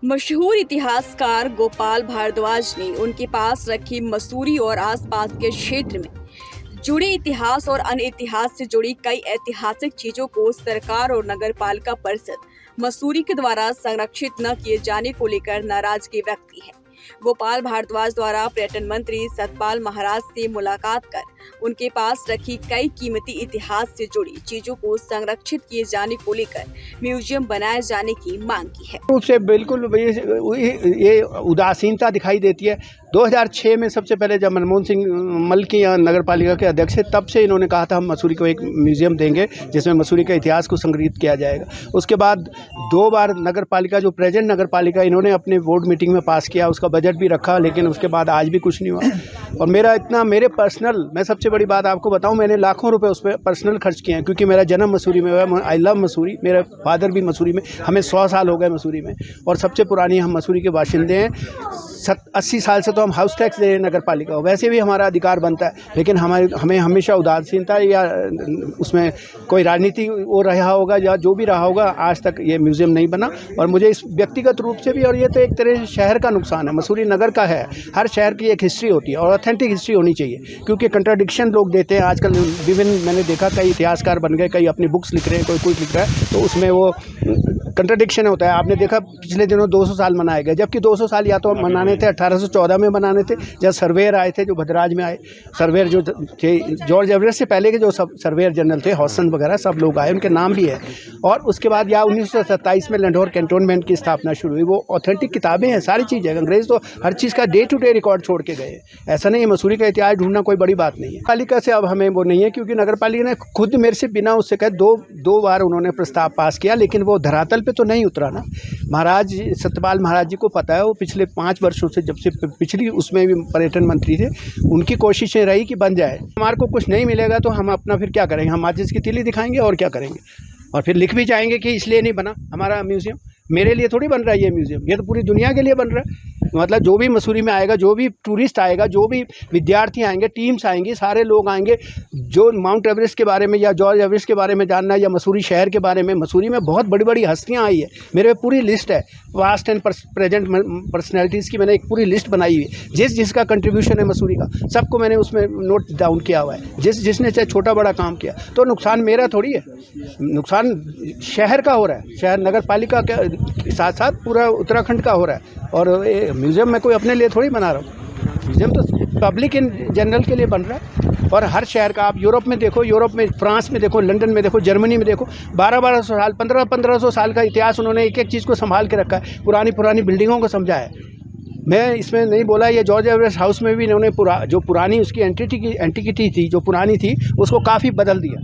मशहूर इतिहासकार गोपाल भारद्वाज ने उनके पास रखी मसूरी और आसपास के क्षेत्र में जुड़े इतिहास और अन्य इतिहास से जुड़ी कई ऐतिहासिक चीजों को सरकार और नगर पालिका परिषद मसूरी के द्वारा संरक्षित न किए जाने को लेकर नाराजगी व्यक्त की है। गोपाल भारद्वाज द्वारा पर्यटन मंत्री सतपाल महाराज से मुलाकात कर उनके पास रखी कई कीमती इतिहास से जुड़ी चीजों को संरक्षित किए जाने को लेकर म्यूजियम बनाए जाने की मांग की है। रूप से बिल्कुल ये उदासीनता दिखाई देती है। 2006 में सबसे पहले जब मनमोहन सिंह मल्की नगर पालिका के अध्यक्ष थे, तब से इन्होंने कहा था हम मसूरी को एक म्यूजियम देंगे जिसमें मसूरी के इतिहास को संग्रहित किया जाएगा। उसके बाद 2 बार नगर पालिका जो प्रेजेंट नगर पालिका इन्होंने अपने बोर्ड मीटिंग में पास किया, उसका बजट भी रखा, लेकिन उसके बाद आज भी कुछ नहीं हुआ। और मेरे पर्सनल, मैं सबसे बड़ी बात आपको बताऊं, मैंने लाखों रुपए उस पर पर्सनल खर्च किए हैं, क्योंकि मेरा जन्म मसूरी में हुआ है। आई लव मसूरी, मेरे फादर भी मसूरी में, हमें 100 साल हो गए मसूरी में, और सबसे पुरानी हम मसूरी के बाशिंदे हैं। 80 साल से तो हम हाउस टैक्स दे रहे हैं नगर पालिका को, वैसे भी हमारा अधिकार बनता है, लेकिन हमें हमेशा उदासीनता या उसमें कोई राजनीति हो रहा होगा या जो भी रहा होगा, आज तक ये म्यूजियम नहीं बना। और मुझे इस व्यक्तिगत रूप से भी, और ये तो एक तरह से शहर का नुकसान है, मसूरी नगर का है। हर शहर की एक हिस्ट्री होती है और ऑथेंटिक हिस्ट्री होनी चाहिए, क्योंकि कंट्राडिक्शन लोग देते हैं आजकल विभिन्न। मैंने देखा कई इतिहासकार बन गए, कई अपनी बुक्स लिख रहे हैं, कोई कुछ लिख रहा है, तो उसमें वो कंट्राडिक्शन होता है। आपने देखा पिछले दिनों 200 साल मनाए गए, जबकि 200 साल या तो मनाने थे 1814 में मनाने थे, जब सर्वेयर आए थे, जो भद्राज में आए सर्वेयर जो थे, जॉर्ज एवरेस्ट से पहले के जो सब सर्वेयर जनरल थे, हॉसन वगैरह सब लोग आए, उनके नाम भी है। और उसके बाद या 1927 में लाहौर कैंटोनमेंट की स्थापना शुरू हुई। वो ऑथेंटिक किताबें हैं, सारी चीज़ें। अंग्रेज तो हर चीज़ का डे टू डे रिकॉर्ड छोड़ के गए। ऐसा नहीं है, मसूरी का इतिहास ढूंढना कोई बड़ी बात नहीं है। पालिका से अब हमें वो नहीं है, क्योंकि नगर पालिका ने खुद मेरे से बिना उससे कहे दो बार उन्होंने प्रस्ताव पास किया, लेकिन वो धरातल पर तो नहीं उतरा ना। महाराज सतपाल महाराज जी को पता है, वो पिछले 5 वर्षों से, जब से पिछली उसमें भी पर्यटन मंत्री थे, उनकी कोशिशें रही कि बन जाए। हमारे को कुछ नहीं मिलेगा तो हम अपना फिर क्या करेंगे? हम माचिस की तीली दिखाएंगे और क्या करेंगे? और फिर लिख भी जाएंगे कि इसलिए नहीं बना हमारा म्यूजियम। मेरे लिए थोड़ी बन रहा है ये म्यूजियम, ये तो पूरी दुनिया के लिए बन रहा है। मतलब जो भी मसूरी में आएगा, जो भी टूरिस्ट आएगा, जो भी विद्यार्थी आएंगे, टीम्स आएंगी, सारे लोग आएंगे, जो माउंट एवरेस्ट के बारे में या जॉर्ज एवरेस्ट के बारे में जानना है, या मसूरी शहर के बारे में। मसूरी में बहुत बड़ी बड़ी हस्तियाँ आई है, मेरे पे पूरी लिस्ट है, पास्ट एंड प्रेजेंट पर्सनैलिटीज़ की मैंने एक पूरी लिस्ट बनाई हुई है। जिसका कंट्रीब्यूशन है मसूरी का, सबको मैंने उसमें नोट डाउन किया हुआ है। जिसने चाहे छोटा बड़ा काम किया, तो नुकसान मेरा थोड़ी है, नुकसान शहर का हो रहा है, शहर नगर पालिका के साथ साथ पूरा उत्तराखंड का हो रहा है। और म्यूजियम में कोई अपने लिए थोड़ी बना रहा हूँ, म्यूजियम तो पब्लिक इन जनरल के लिए बन रहा है। और हर शहर का, आप यूरोप में देखो, यूरोप में, फ्रांस में देखो, लंदन में देखो, जर्मनी में देखो, 1200 साल, 1500 साल का इतिहास उन्होंने एक एक चीज़ को संभाल के रखा है, पुरानी बिल्डिंगों को समझा है। मैं इसमें नहीं बोला, ये जॉर्ज एवरेस्ट हाउस में भी इन्होंने जो पुरानी उसकी एंटिकिटी थी, जो पुरानी थी, उसको काफ़ी बदल दिया।